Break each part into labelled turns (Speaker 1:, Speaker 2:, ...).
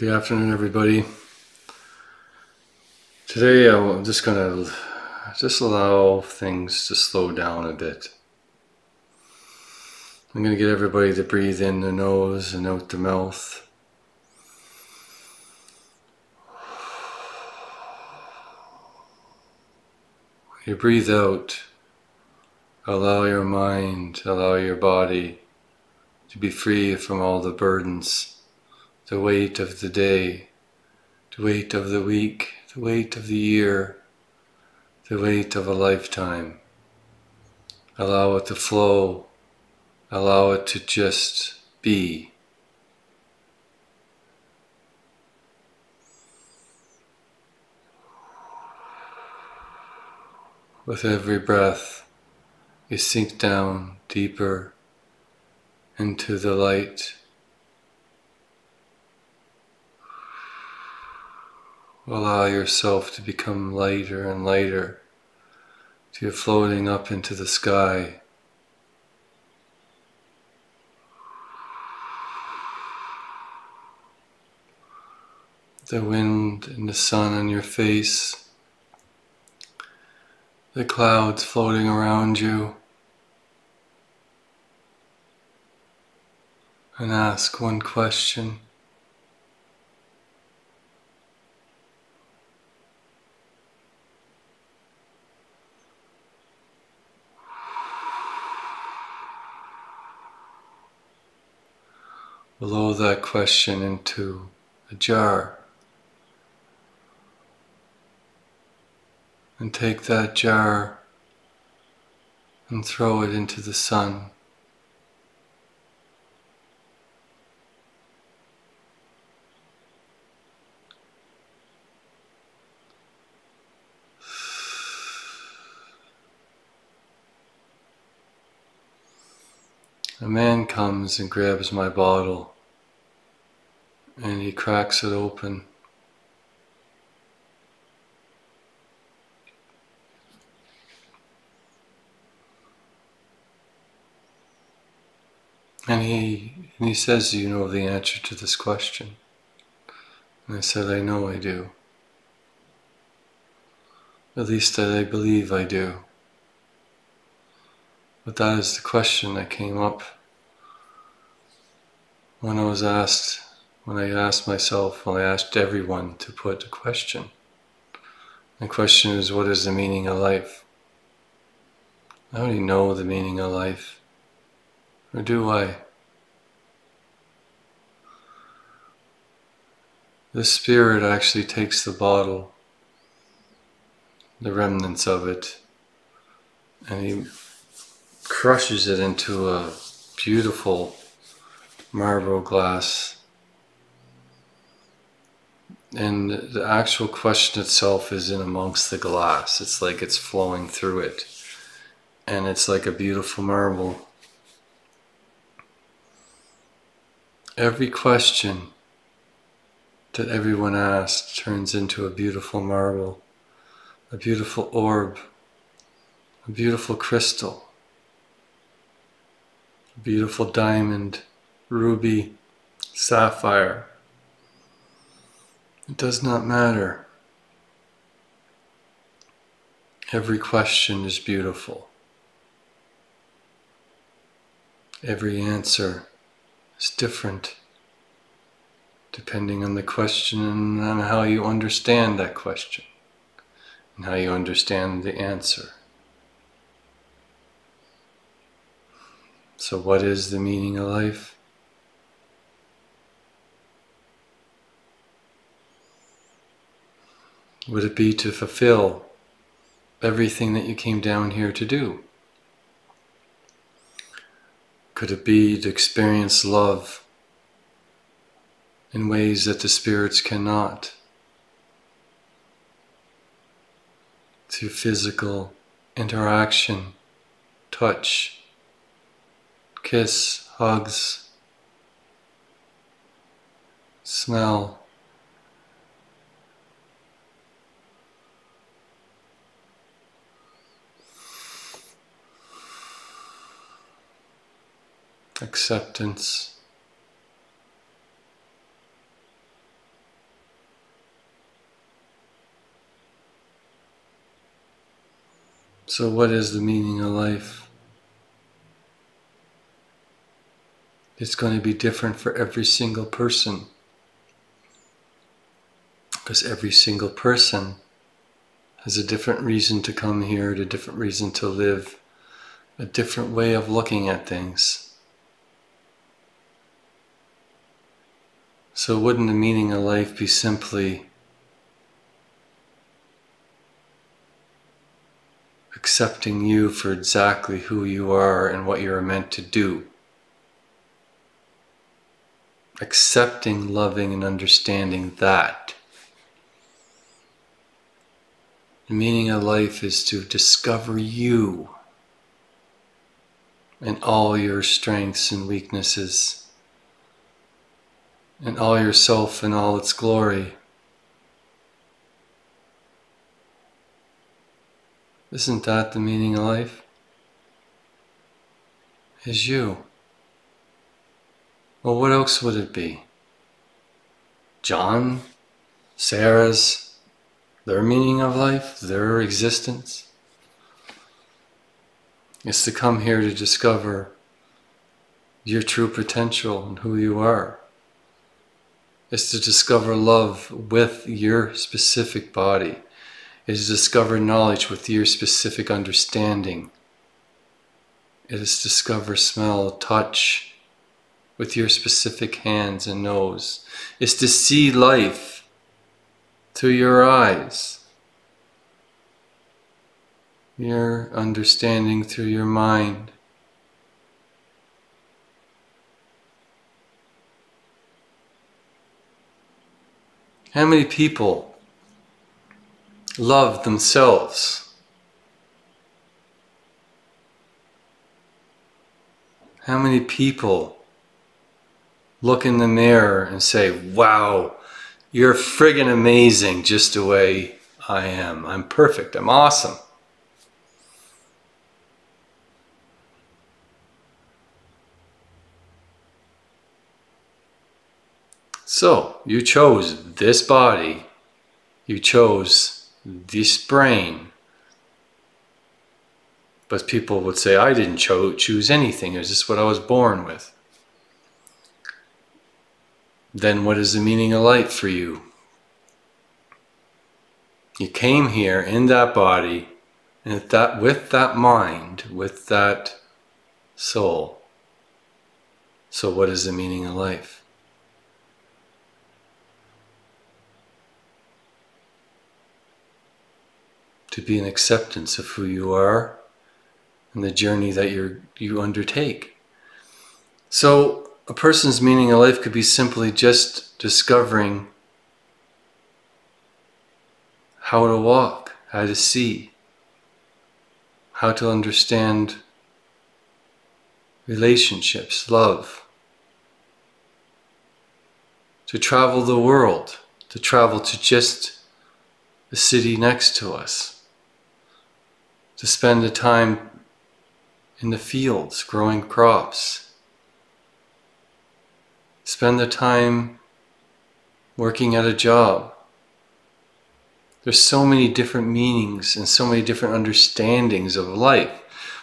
Speaker 1: Good afternoon, everybody. Today I'm just gonna allow things to slow down a bit. I'm gonna get everybody to breathe in the nose and out the mouth. When you breathe out, allow your mind, allow your body to be free from all the burdens, the weight of the day, the weight of the week, the weight of the year, the weight of a lifetime. Allow it to flow. Allow it to just be. With every breath, you sink down deeper into the light. Allow yourself to become lighter and lighter till you're floating up into the sky. The wind and the sun on your face, the clouds floating around you, and ask one question. Blow that question into a jar. And take that jar and throw it into the sun. A man comes and grabs my bottle and he cracks it open. And he says, "Do you know the answer to this question?" And I said, "I know I do. At least I believe I do." But that is the question that came up when I asked myself, when I asked everyone to put a question. The question is, what is the meaning of life? I already know the meaning of life. Or do I? The spirit actually takes the bottle, the remnants of it, and he crushes it into a beautiful marble glass. And the actual question itself is in amongst the glass. It's like it's flowing through it. And it's like a beautiful marble. Every question that everyone asked turns into a beautiful marble, a beautiful orb, a beautiful crystal, a beautiful diamond, ruby, sapphire. It does not matter. Every question is beautiful. Every answer is different, depending on the question and on how you understand that question and how you understand the answer. So what is the meaning of life? Would it be to fulfill everything that you came down here to do? Could it be to experience love in ways that the spirits cannot? Through physical interaction, touch, kiss, hugs, smell. Acceptance. So what is the meaning of life? It's going to be different for every single person. Because every single person has a different reason to come here, a different reason to live, a different way of looking at things. So wouldn't the meaning of life be simply accepting you for exactly who you are and what you are meant to do? Accepting, loving, and understanding that. The meaning of life is to discover you and all your strengths and weaknesses, and all yourself in all its glory. Isn't that the meaning of life? Is you. Well, what else would it be? John, Sarah's, their meaning of life, their existence? Is to come here to discover your true potential and who you are. Is to discover love with your specific body. Is to discover knowledge with your specific understanding. It is to discover smell, touch with your specific hands and nose. Is to see life through your eyes. Your understanding through your mind. How many people love themselves? How many people look in the mirror and say, wow, you're friggin' amazing just the way I am. I'm perfect. I'm awesome. So, you chose this body, you chose this brain, but people would say, I didn't choose anything, it was just what I was born with. Then what is the meaning of life for you? You came here in that body, and with that mind, with that soul. So what is the meaning of life? To be an acceptance of who you are and the journey that you undertake. So a person's meaning of life could be simply just discovering how to walk, how to see, how to understand relationships, love, to travel the world, to travel to just the city next to us, to spend the time in the fields growing crops, spend the time working at a job. There's so many different meanings and so many different understandings of life,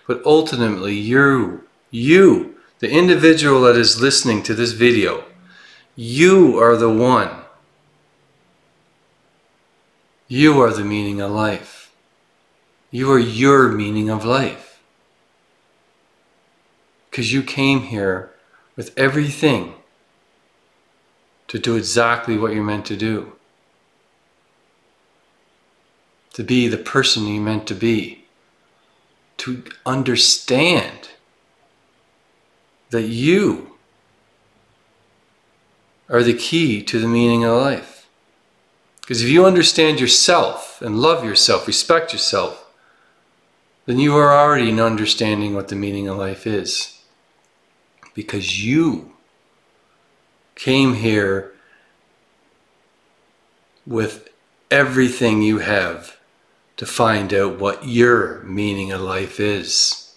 Speaker 1: but ultimately you, the individual that is listening to this video, you are the one. You are the meaning of life. You are your meaning of life. Because you came here with everything to do exactly what you're meant to do. To be the person you're meant to be. To understand that you are the key to the meaning of life. Because if you understand yourself and love yourself, respect yourself, then you are already understanding what the meaning of life is. Because you came here with everything you have to find out what your meaning of life is.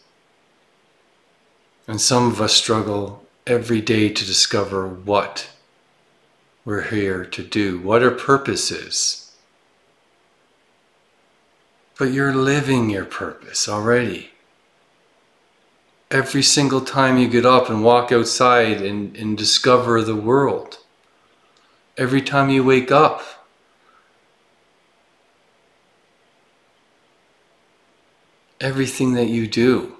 Speaker 1: And some of us struggle every day to discover what we're here to do, what our purpose is. But you're living your purpose already. Every single time you get up and walk outside and discover the world. Every time you wake up. Everything that you do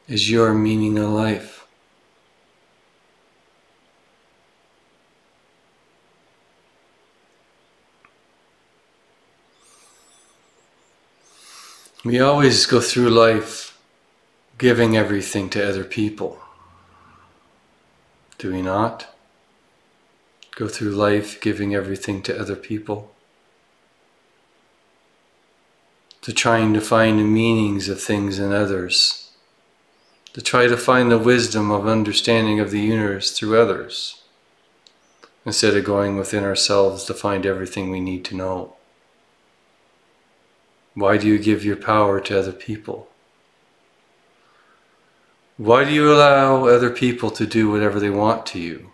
Speaker 1: is your meaning of life. We always go through life giving everything to other people. Do we not? Go through life giving everything to other people. To trying to find the meanings of things in others. To try to find the wisdom of understanding of the universe through others. Instead of going within ourselves to find everything we need to know. Why do you give your power to other people? Why do you allow other people to do whatever they want to you?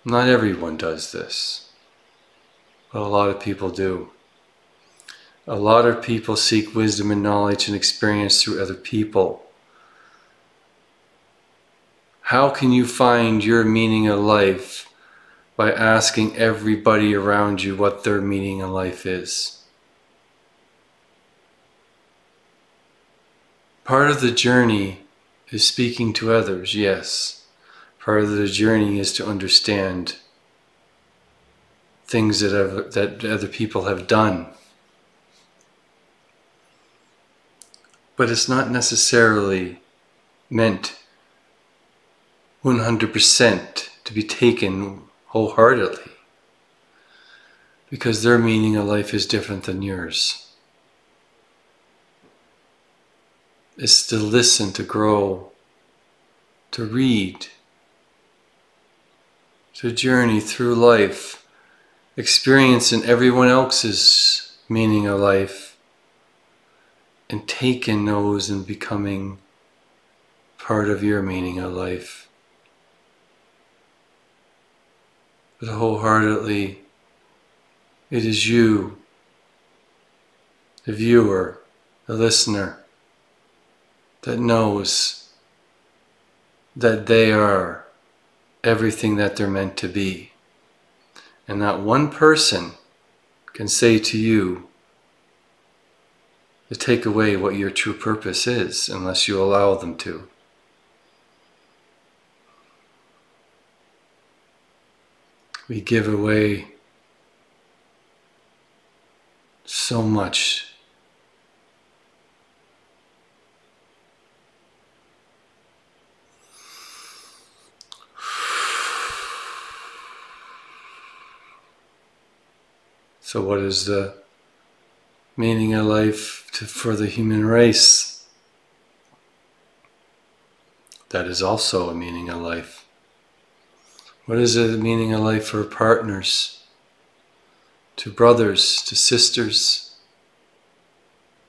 Speaker 1: Not everyone does this, but a lot of people do. A lot of people seek wisdom and knowledge and experience through other people. How can you find your meaning of life by asking everybody around you what their meaning of life is? Part of the journey is speaking to others, yes. Part of the journey is to understand things that other people have done. But it's not necessarily meant 100% to be taken wholeheartedly, because their meaning of life is different than yours. It's to listen, to grow, to read, to journey through life, experiencing everyone else's meaning of life, and taking those and becoming part of your meaning of life. But wholeheartedly, it is you, the viewer, the listener, that knows that they are everything that they're meant to be. And not one person can say to you to take away what your true purpose is unless you allow them to. We give away so much. So what is the meaning of life for the human race? That is also a meaning of life. What is the meaning of life for partners, to brothers, to sisters,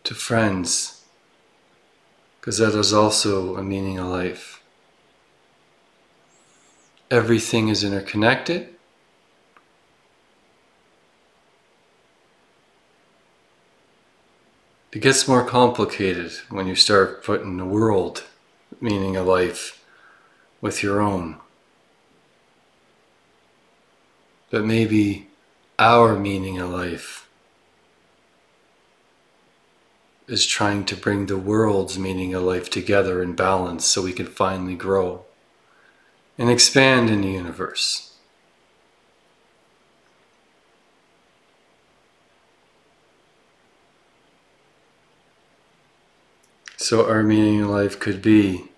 Speaker 1: to friends? Because that is also a meaning of life. Everything is interconnected. It gets more complicated when you start putting the world meaning of life with your own. But maybe our meaning of life is trying to bring the world's meaning of life together in balance so we can finally grow and expand in the universe. So our meaning of life could be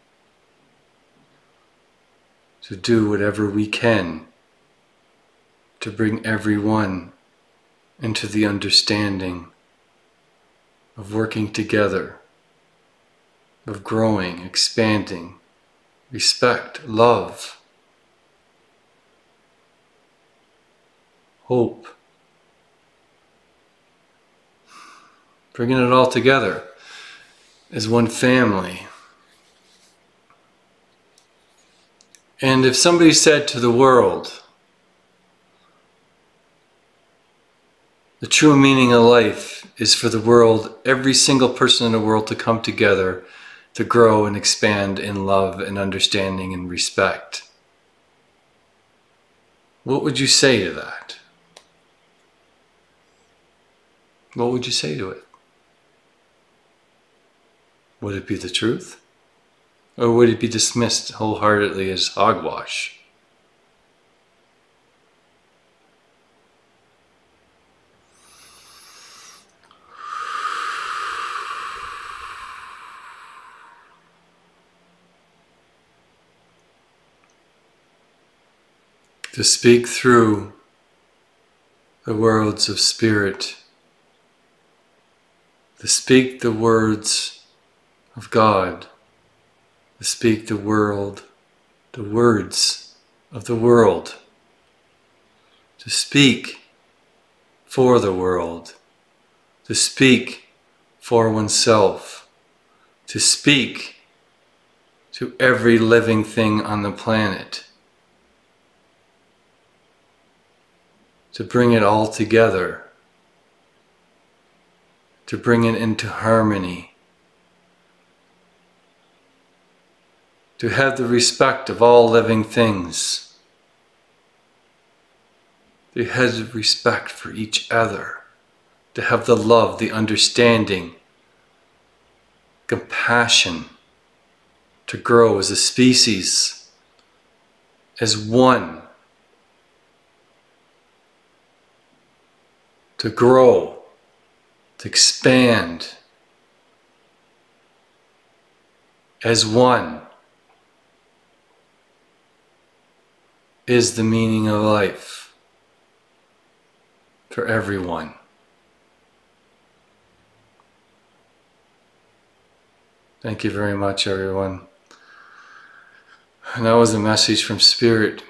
Speaker 1: to do whatever we can to bring everyone into the understanding of working together, of growing, expanding, respect, love, hope, bringing it all together as one family. And if somebody said to the world, The true meaning of life is for the world, every single person in the world, to come together, to grow and expand in love and understanding and respect. What would you say to that? What would you say to it? Would it be the truth? Or would it be dismissed wholeheartedly as hogwash? To speak through the words of spirit, to speak the words of God, to speak the words of the world, to speak for the world, to speak for oneself, to speak to every living thing on the planet, to bring it all together, to bring it into harmony, to have the respect of all living things, to have respect for each other, to have the love, the understanding, compassion, to grow as a species, as one, to grow, to expand as one is the meaning of life for everyone. Thank you very much, everyone. And that was a message from Spirit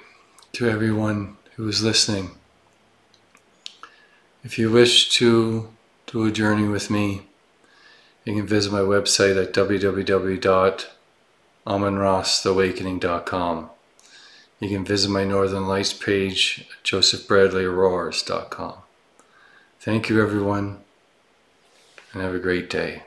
Speaker 1: to everyone who is listening. If you wish to do a journey with me, you can visit my website at www.amonrosawakening.com. You can visit my Northern Lights page at josephbradleyauroras.com. Thank you, everyone, and have a great day.